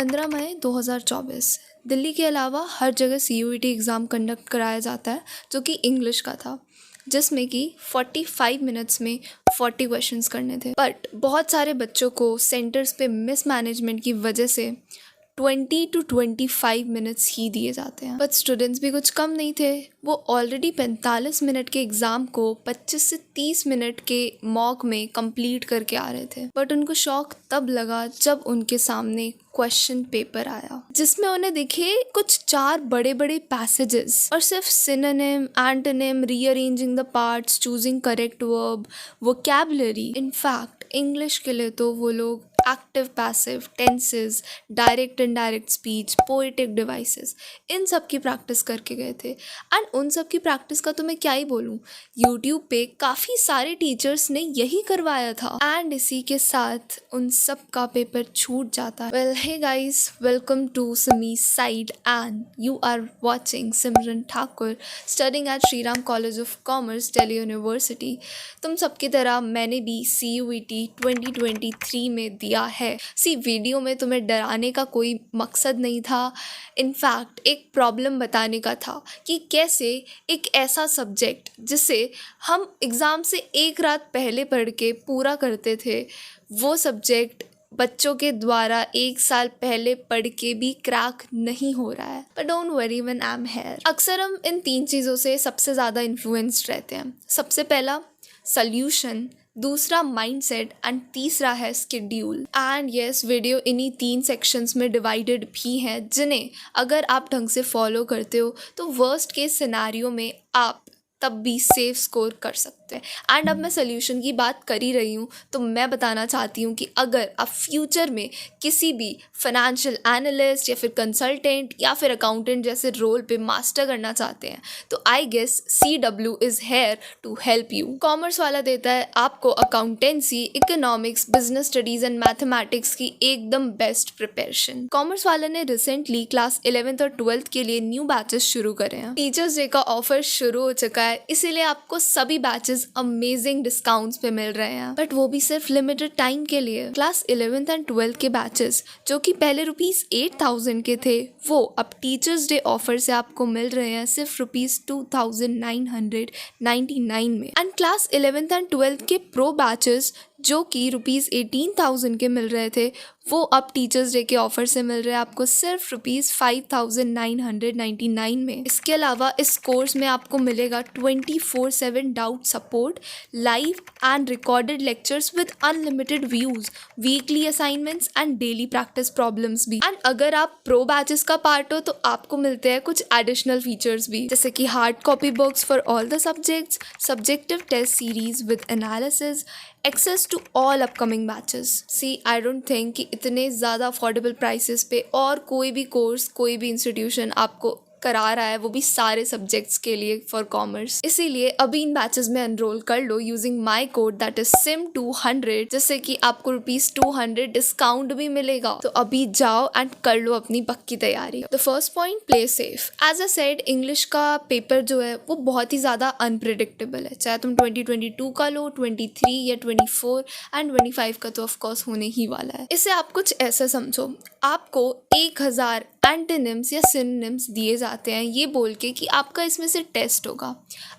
15 मई 2024 दिल्ली के अलावा हर जगह CUET एग्ज़ाम कंडक्ट कराया जाता है जो कि इंग्लिश का था, जिसमें कि 45 मिनट्स में 40 क्वेश्चंस करने थे। बट बहुत सारे बच्चों को सेंटर्स पे मिसमैनेजमेंट की वजह से 20 to 25 मिनट्स ही दिए जाते हैं। बट स्टूडेंट्स भी कुछ कम नहीं थे, वो ऑलरेडी 45 मिनट के एग्ज़ाम को 25 से 30 मिनट के मॉक में कंप्लीट करके आ रहे थे। बट उनको शौक तब लगा जब उनके सामने क्वेश्चन पेपर आया, जिसमें उन्हें दिखे कुछ 4 बड़े बड़े पैसेजेस और सिर्फ synonym, antonym, rearranging the parts, choosing correct verb, vocabulary. In fact English के लिए तो वो लोग active, passive, tenses, direct indirect speech, poetic devices, इन सब की प्रैक्टिस करके गए थे। एंड उन सब की प्रैक्टिस का तो मैं क्या ही बोलूँ, यूट्यूब पे काफ़ी सारे टीचर्स ने यही करवाया था। एंड इसी के साथ उन सब का पेपर छूट जाता है। Well, hey guys, welcome to समी side and you are watching Simran Thakur studying at Shri Ram college of commerce, Delhi university. तुम सबकी तरह मैंने भी CUET 2023 में दिया है। वीडियो में तुम्हें डराने का कोई मकसद नहीं था, इनफैक्ट एक प्रॉब्लम बताने का था कि कैसे एक ऐसा सब्जेक्ट जिसे हम एग्ज़ाम से एक रात पहले पढ़ के पूरा करते थे, वो सब्जेक्ट बच्चों के द्वारा एक साल पहले पढ़ के भी क्रैक नहीं हो रहा है। But don't worry when I am here. अक्सर हम इन 3 चीज़ों से सबसे ज़्यादा इन्फ्लुएंस्ड रहते हैं। सबसे पहला सॉल्यूशन, दूसरा माइंडसेट एंड तीसरा है स्केड्यूल। एंड यस, वीडियो इन्हीं 3 सेक्शंस में डिवाइडेड भी हैं, जिन्हें अगर आप ढंग से फॉलो करते हो तो वर्स्ट केस सिनेरियो में आप तब भी सेफ स्कोर कर सकते हैं। एंड अब मैं सोल्यूशन की बात कर ही रही हूँ तो मैं बताना चाहती हूँ कि अगर आप फ्यूचर में किसी भी फाइनेंशियल एनालिस्ट या फिर कंसल्टेंट या फिर अकाउंटेंट जैसे रोल पे मास्टर करना चाहते हैं तो I guess CW is here to help you. Commerce वाला देता है आपको accountancy, economics, business studies and mathematics की एकदम बेस्ट प्रिपरेशन। कॉमर्स वाले ने रिसेंटली क्लास 11th और 12th के लिए न्यू बैचेस शुरू करे हैं। टीचर्स डे का ऑफर शुरू हो चुका है, इसीलिए आपको सभी बैचेस अमेजिंग डिस्काउंट्स पे मिल रहे हैं, बट वो भी सिर्फ लिमिटेड टाइम के लिए। क्लास 11th एंड 12th के बैचेस जो कि पहले ₹8,000 के थे, वो अब टीचर्स डे ऑफर से आपको मिल रहे हैं सिर्फ ₹2,999 में। And class 11th and 12th के प्रो बैचेस जो कि ₹18,000 के मिल रहे थे, वो अब टीचर्स डे के ऑफर से मिल रहे हैं आपको सिर्फ ₹5,999 में। इसके अलावा इस कोर्स में आपको मिलेगा 24/7 doubt support, live and recorded lectures with unlimited views, weekly assignments and daily practice problems भी। एंड अगर आप प्रो बैचेस का पार्ट हो तो आपको मिलते हैं कुछ एडिशनल फीचर्स भी, जैसे कि hard copy books for all the subjects, subjective test series with analysis, access to all upcoming batches. I don't think कि इतने ज़्यादा अफोर्डेबल प्राइसेस पे और कोई भी कोर्स, कोई भी इंस्टीट्यूशन आपको करा रहा है, वो भी सारे सब्जेक्ट्स के लिए फॉर कॉमर्स। इसीलिए अभी इन बैचेस में एनरोल कर लो using my code that is SIM200, जिससे कि आपको ₹200 डिस्काउंट भी मिलेगा। तो अभी जाओ एंड कर लो अपनी पक्की तैयारी। The first point, play safe. As a said, English का पेपर जो है वो बहुत ही ज़्यादा अनप्रिडिक्टेबल है, चाहे तुम 2022 का लो, 23 या 24 एंड 25 का तो ऑफकोर्स होने ही वाला है। इसे आप कुछ ऐसा समझो, आपको 1000 एंटोनिम्स या सिनोनिम्स दिए जाते हैं ये बोल के कि आपका इसमें से टेस्ट होगा।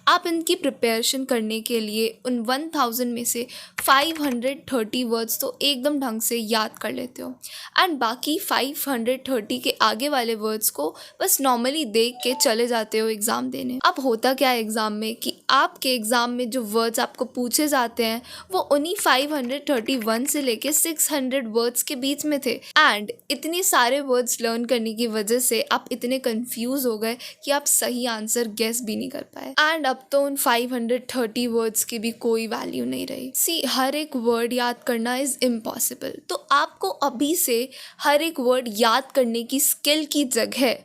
आप इनकी प्रिपरेशन करने के लिए उन 1000 में से 530 वर्ड्स तो एकदम ढंग से याद कर लेते हो, एंड बाकी 530 के आगे वाले वर्ड्स को बस नॉर्मली देख के चले जाते हो एग्ज़ाम देने। अब होता क्या है एग्ज़ाम में कि आपके एग्ज़ाम में जो वर्ड्स आपको पूछे जाते हैं वो उन्हीं 531 से लेके 600 वर्ड्स के बीच में थे, एंड इतने सारे वर्ड्स लर्न करने की वजह से आप इतने कंफ्यूज हो गए कि आप सही आंसर गेस भी नहीं कर पाए। एंड अब तो उन 530 वर्ड्स की भी कोई वैल्यू नहीं रही। हर एक वर्ड याद करना इज इम्पॉसिबल, तो आपको अभी से हर एक वर्ड याद करने की स्किल की जगह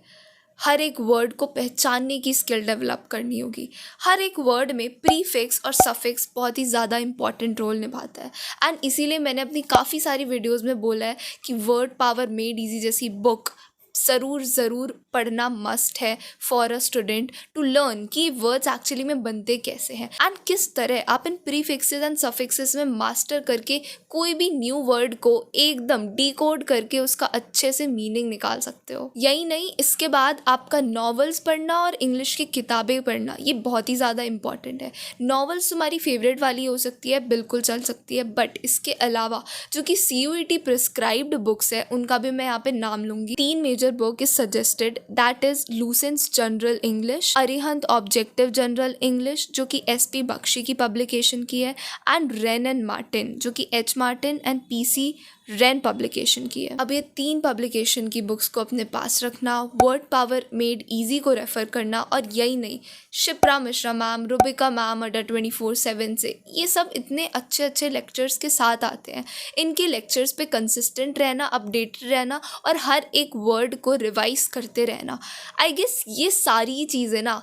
हर एक वर्ड को पहचानने की स्किल डेवलप करनी होगी। हर एक वर्ड में प्रीफिक्स और सफिक्स बहुत ही ज़्यादा इंपॉर्टेंट रोल निभाता है, एंड इसीलिए मैंने अपनी काफ़ी सारी वीडियोस में बोला है कि वर्ड पावर मेड इजी जैसी बुक ज़रूर पढ़ना मस्ट है for a student to learn कि वर्ड्स एक्चुअली में बनते कैसे हैं एंड किस तरह आप इन प्रीफिक्सेस एंड सफिक्सेस में मास्टर करके कोई भी न्यू वर्ड को एकदम डिकोड करके उसका अच्छे से मीनिंग निकाल सकते हो। यही नहीं, इसके बाद आपका नॉवेल्स पढ़ना और इंग्लिश की किताबें पढ़ना ये बहुत ही ज़्यादा इंपॉर्टेंट है। नॉवेल्स तुम्हारी फेवरेट वाली हो सकती है, बिल्कुल चल सकती है, बट इसके अलावा जो कि CUET प्रिस्क्राइब्ड बुक्स है उनका भी मैं यहाँ पे नाम लूंगी। 3 major book is suggested, that is Lucent's general English, Arihant objective general English जो कि SP बख्शी की पब्लिकेशन की है, एंड रेन एंड मार्टिन जो कि H Martin and PC rain publication की है। अब ये 3 पब्लिकेशन की बुक्स को अपने पास रखना, वर्ड पावर मेड इजी को रेफर करना, और यही नहीं, शिप्रा मिश्रा मैम, रुबिका मैम अड्डा 24/7 से ये सब इतने अच्छे लेक्चर्स के साथ आते हैं। इनके लेक्चर्स पे कंसिस्टेंट रहना, अपडेटेड रहना और हर एक वर्ड को रिवाइज करते रहना, आई गेस ये सारी चीज़ें ना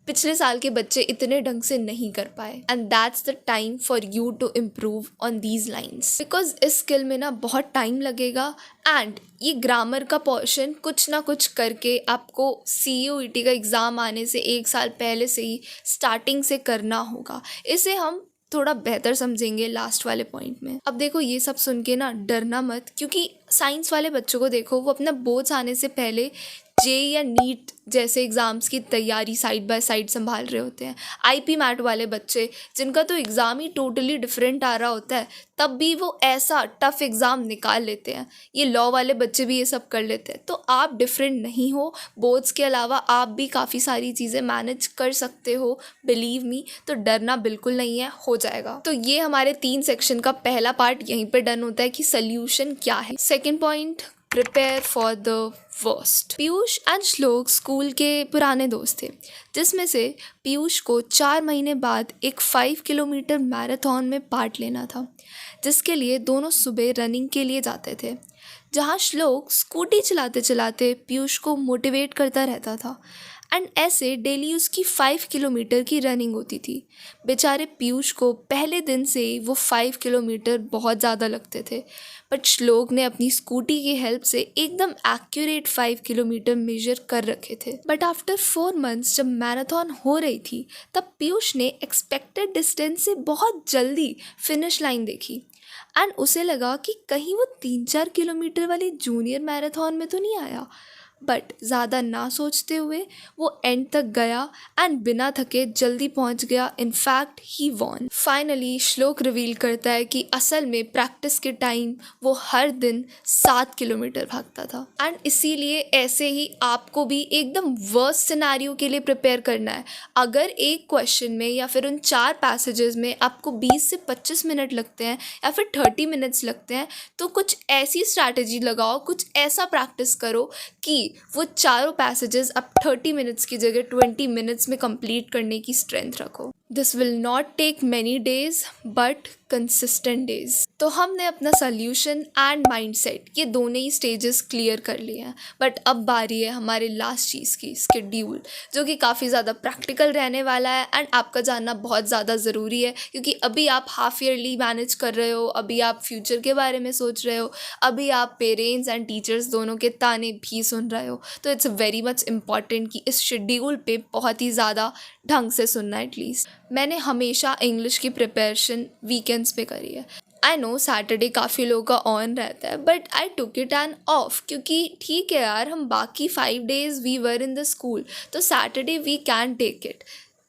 पिछले साल के बच्चे इतने ढंग से नहीं कर पाए, and that's the time for you to improve on these lines, because इस स्किल में ना बहुत टाइम लगेगा एंड ये ग्रामर का पोर्शन कुछ ना कुछ करके आपको CUET का एग्ज़ाम आने से 1 साल पहले से ही स्टार्टिंग से करना होगा। इसे हम थोड़ा बेहतर समझेंगे लास्ट वाले पॉइंट में। अब देखो, ये सब सुन के ना डरना मत, क्योंकि साइंस वाले बच्चों को देखो, वो अपना बोर्ड्स आने से पहले JEE या नीट जैसे एग्ज़ाम्स की तैयारी साइड बाय साइड संभाल रहे होते हैं। IP मैट वाले बच्चे जिनका तो एग्ज़ाम ही टोटली डिफरेंट आ रहा होता है, तब भी वो ऐसा टफ एग्ज़ाम निकाल लेते हैं। ये लॉ वाले बच्चे भी ये सब कर लेते हैं। तो आप डिफरेंट नहीं हो, बोर्ड्स के अलावा आप भी काफ़ी सारी चीज़ें मैनेज कर सकते हो, बिलीव मी। तो डरना बिल्कुल नहीं है, हो जाएगा। तो ये हमारे 3 सेक्शन का पहला पार्ट यहीं पे डन होता है कि सल्यूशन क्या है। Second point, prepare for the worst. Piyush and श्लोक स्कूल के पुराने दोस्त थे, जिसमें से पीयूष को 4 महीने बाद एक 5 किलोमीटर मैराथन में पार्ट लेना था, जिसके लिए दोनों सुबह रनिंग के लिए जाते थे, जहां श्लोक स्कूटी चलाते चलाते पीयूष को मोटिवेट करता रहता था एंड ऐसे डेली उसकी 5 किलोमीटर की रनिंग होती थी। बेचारे पीयूष को पहले दिन से ही वो 5 किलोमीटर बहुत ज़्यादा लगते थे, बट श्लोक ने अपनी स्कूटी की हेल्प से एकदम एक्यूरेट 5 किलोमीटर मेजर कर रखे थे। बट आफ्टर 4 मंथ्स जब मैराथन हो रही थी, तब पीयूष ने एक्सपेक्टेड डिस्टेंस से बहुत जल्दी फिनिश लाइन देखी एंड उसे लगा कि कहीं वो 3-4 किलोमीटर वाली जूनियर मैराथन में तो नहीं आया। बट ज़्यादा ना सोचते हुए वो एंड तक गया एंड बिना थके जल्दी पहुंच गया। In fact he won. Finally Shlok reveal करता है कि असल में प्रैक्टिस के टाइम वो हर दिन 7 किलोमीटर भागता था। एंड इसीलिए ऐसे ही आपको भी एकदम वर्स्ट सिनेरियो के लिए प्रिपेयर करना है। अगर एक क्वेश्चन में या फिर उन 4 पैसेजेस में आपको 20 से 25 मिनट लगते हैं या फिर 30 मिनट्स लगते हैं, तो कुछ ऐसी स्ट्रैटेजी लगाओ, कुछ ऐसा प्रैक्टिस करो कि वो चारों पैसेजेस अब 30 मिनट्स की जगह 20 मिनट्स में कंप्लीट करने की स्ट्रेंथ रखो। This will not take many days but consistent days. तो हमने अपना सल्यूशन एंड माइंडसेट ये दोनों ही स्टेजेस क्लियर कर लिए हैं, बट अब बारी है हमारे लास्ट चीज़ की, शेड्यूल, जो कि काफ़ी ज़्यादा प्रैक्टिकल रहने वाला है एंड आपका जानना बहुत ज़्यादा ज़रूरी है, क्योंकि अभी आप हाफ ईयरली मैनेज कर रहे हो, अभी आप फ्यूचर के बारे में सोच रहे हो, अभी आप पेरेंट्स एंड टीचर्स दोनों के ताने भी सुन रहे हो। तो इट्स वेरी मच इम्पॉर्टेंट कि इस शेड्यूल पे बहुत ही ज़्यादा ढंग से सुनना। एटलीस्ट मैंने हमेशा इंग्लिश की प्रिपरेशन वीकेंड्स पे करी है। आई नो सैटरडे काफ़ी लोगों का ऑन रहता है, but I took it an off, क्योंकि ठीक है यार, हम बाकी 5 days we were in the school, तो Saturday we can take it,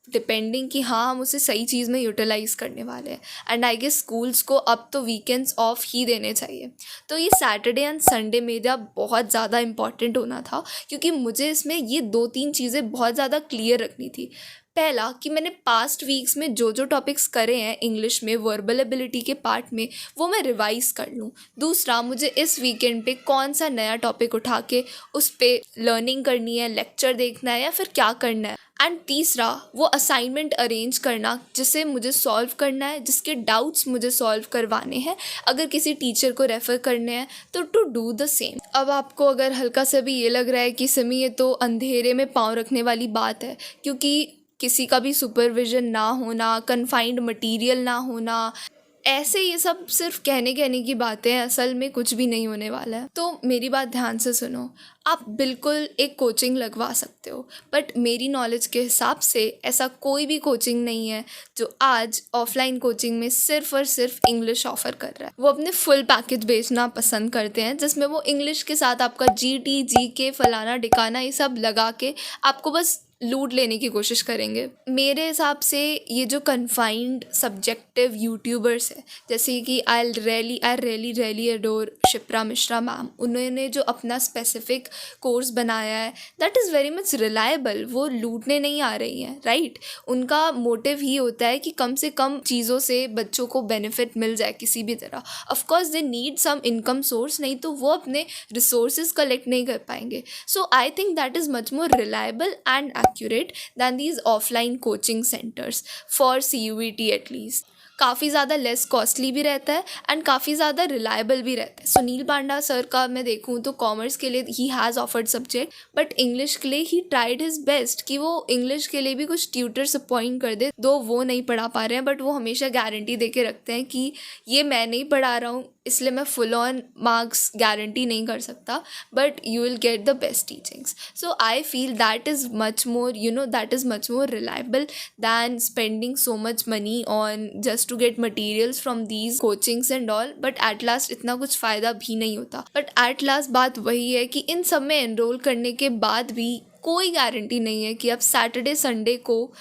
depending कि हाँ हम उसे सही चीज़ में यूटिलाइज़ करने वाले हैं। एंड आई गेस स्कूल्स को अब तो वीकेंड्स ऑफ ही देने चाहिए। तो ये सैटरडे एंड संडे मेरा बहुत ज़्यादा इंपॉर्टेंट होना था, क्योंकि मुझे इसमें ये 2-3 चीज़ें बहुत ज़्यादा क्लियर रखनी थी। पहला कि मैंने पास्ट वीक्स में जो जो टॉपिक्स करे हैं इंग्लिश में वर्बल एबिलिटी के पार्ट में, वो मैं रिवाइज़ कर लूँ। दूसरा, मुझे इस वीकेंड पे कौन सा नया टॉपिक उठा के उस पर लर्निंग करनी है, लेक्चर देखना है या फिर क्या करना है। एंड तीसरा, वो असाइनमेंट अरेंज करना जिसे मुझे सॉल्व करना है, जिसके डाउट्स मुझे सॉल्व करवाने हैं, अगर किसी टीचर को रेफ़र करने हैं तो टू डू द सेम। अब आपको अगर हल्का सा भी ये लग रहा है कि सिमी ये तो अंधेरे में पाँव रखने वाली बात है, क्योंकि किसी का भी सुपरविज़न ना होना, कन्फाइंड मटेरियल ना होना, ऐसे ये सब सिर्फ कहने कहने की बातें हैं, असल में कुछ भी नहीं होने वाला है। तो मेरी बात ध्यान से सुनो, आप बिल्कुल एक कोचिंग लगवा सकते हो, बट मेरी नॉलेज के हिसाब से ऐसा कोई भी कोचिंग नहीं है जो आज ऑफलाइन कोचिंग में सिर्फ और सिर्फ इंग्लिश ऑफ़र कर रहा है। वो अपने फुल पैकेज बेचना पसंद करते हैं, जिसमें वो इंग्लिश के साथ आपका GT GK फलाना ढिकाना ये सब लगा के आपको बस लूट लेने की कोशिश करेंगे। मेरे हिसाब से ये जो कन्फाइंड सब्जेक्टिव यूट्यूबर्स हैं, जैसे कि I really adore Shipra Mishra ma'am, उन्होंने जो अपना स्पेसिफिक कोर्स बनाया है that is very much reliable. वो लूटने नहीं आ रही हैं, राइट। उनका मोटिव ही होता है कि कम से कम चीज़ों से बच्चों को बेनिफिट मिल जाए किसी भी तरह। Of course they need some income source, नहीं तो वो अपने रिसोर्सेज कलेक्ट नहीं कर पाएंगे। So I think that is much more reliable and accurate than these offline coaching centers for CUET at least। काफ़ी ज़्यादा लेस कॉस्टली भी रहता है एंड काफ़ी ज़्यादा रिलायबल भी रहता है। सुनील पांडा सर का मैं देखूँ तो कॉमर्स के लिए he has offered subject, but English के लिए ही ट्राइड हिज बेस्ट कि वो इंग्लिश के लिए भी कुछ ट्यूटर्स अपॉइंट कर दे। दो वो नहीं पढ़ा पा रहे हैं, बट वो हमेशा गारंटी दे के रखते हैं कि ये मैं नहीं पढ़ा रहा हूँ इसलिए मैं फुल ऑन मार्क्स गारंटी नहीं कर सकता, but you will get the best teachings. So I feel that is much more that is much more reliable than spending so much money on just to get materials from these coachings and all. But at last इतना कुछ फ़ायदा भी नहीं होता। But at last बात वही है कि इन सब में एनरोल करने के बाद भी कोई गारंटी नहीं है कि आप सैटरडे संडे को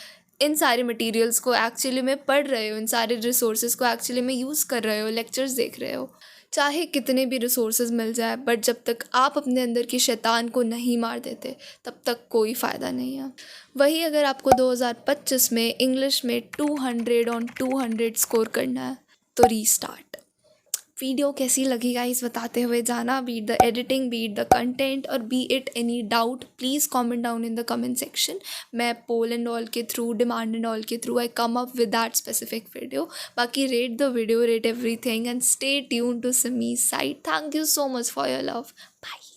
इन सारे मटेरियल्स को एक्चुअली में पढ़ रहे हो, इन सारे रिसोर्सेज को एक्चुअली में यूज़ कर रहे हो, लेक्चर्स देख रहे हो। चाहे कितने भी रिसोर्सेज मिल जाए, बट जब तक आप अपने अंदर की शैतान को नहीं मार देते तब तक कोई फ़ायदा नहीं है। वही अगर आपको 2025 में इंग्लिश में 200 ऑन 200 स्कोर करना है तो रीस्टार्ट। वीडियो कैसी लगी गाइस बताते हुए जाना, beat the editing, beat the content, और be it any doubt please comment down in the comment section. मैं पोल एंड ऑल के थ्रू, डिमांड एंड ऑल के through I come up with that specific video. बाकी rate the video, rate everything and stay tune to सिमीज site. Thank you so much for your love. Bye.